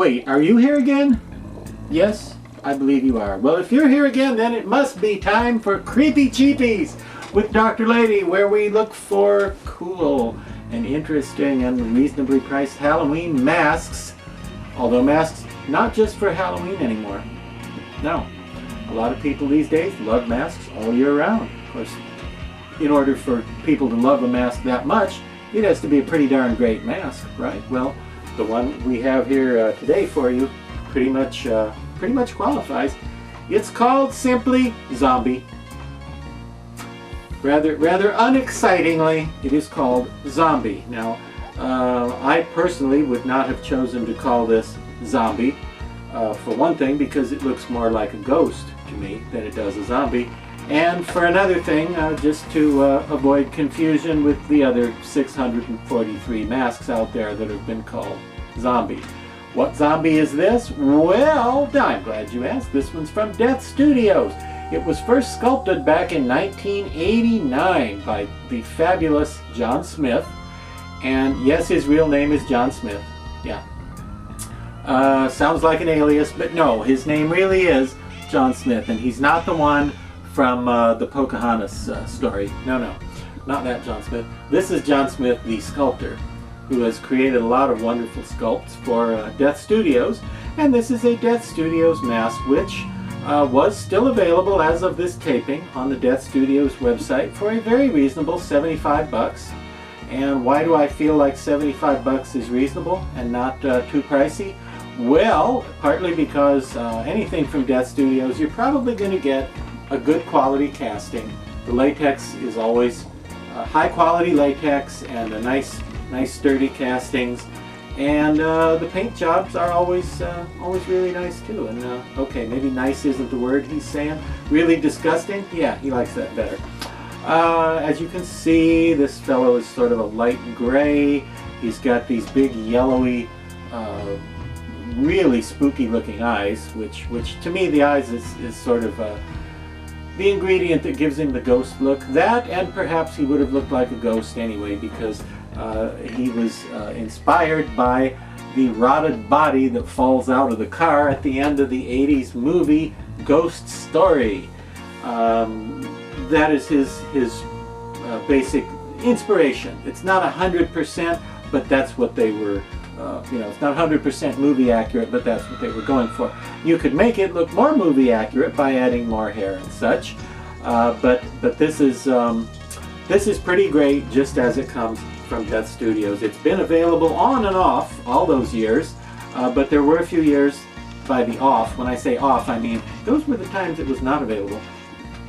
Wait, are you here again? Yes, I believe you are. Well, if you're here again, then it must be time for Creepy Cheapies with Dr. Lady, where we look for cool and interesting and reasonably priced Halloween masks. Although masks not just for Halloween anymore. No. A lot of people these days love masks all year round. Of course, in order for people to love a mask that much, it has to be a pretty darn great mask, right? Well, the one we have here today for you pretty much qualifies. It's called simply Zombie. Rather unexcitingly, it is called Zombie. Now, I personally would not have chosen to call this Zombie. For one thing, because it looks more like a ghost to me than it does a zombie. And for another thing, just to avoid confusion with the other 643 masks out there that have been called Zombie. What zombie is this? Well, I'm glad you asked. This one's from Death Studios. It was first sculpted back in 1989 by the fabulous John Smith. And yes, his real name is John Smith. Yeah. Sounds like an alias, but no, his name really is John Smith, and he's not the one from the Pocahontas story. No, not that John Smith. This is John Smith, the sculptor, who has created a lot of wonderful sculpts for Death Studios, and this is a Death Studios mask, which was still available as of this taping on the Death Studios website for a very reasonable 75 bucks. And why do I feel like 75 bucks is reasonable and not too pricey? Well, partly because anything from Death Studios, you're probably going to get a good quality casting. The latex is always high quality latex and a nice sturdy castings. And the paint jobs are always really nice too. And okay, maybe nice isn't the word he's saying. Really disgusting? Yeah, he likes that better. As you can see, this fellow is sort of a light gray. He's got these big yellowy, really spooky looking eyes, which to me the eyes is sort of the ingredient that gives him the ghost look. That, and perhaps he would have looked like a ghost anyway, because he was inspired by the rotted body that falls out of the car at the end of the 80s movie Ghost Story. That is his basic inspiration. It's not 100%, but that's what they were, it's not 100% movie accurate, but that's what they were going for. You could make it look more movie accurate by adding more hair and such, but this is pretty great just as it comes from Death Studios. It's been available on and off all those years, but there were a few years by the off. When I say off, I mean those were the times it was not available.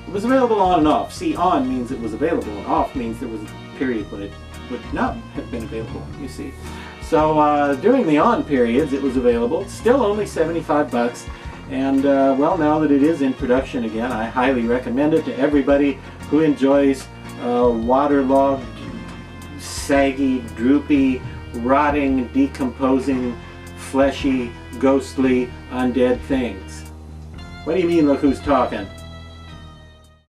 It was available on and off. See, on means it was available, and off means there was a period when it would not have been available, you see. So during the on periods it was available, still only 75 bucks, and well, now that it is in production again, I highly recommend it to everybody who enjoys waterlogged, saggy, droopy, rotting, decomposing, fleshy, ghostly, undead things. What do you mean, look who's talking?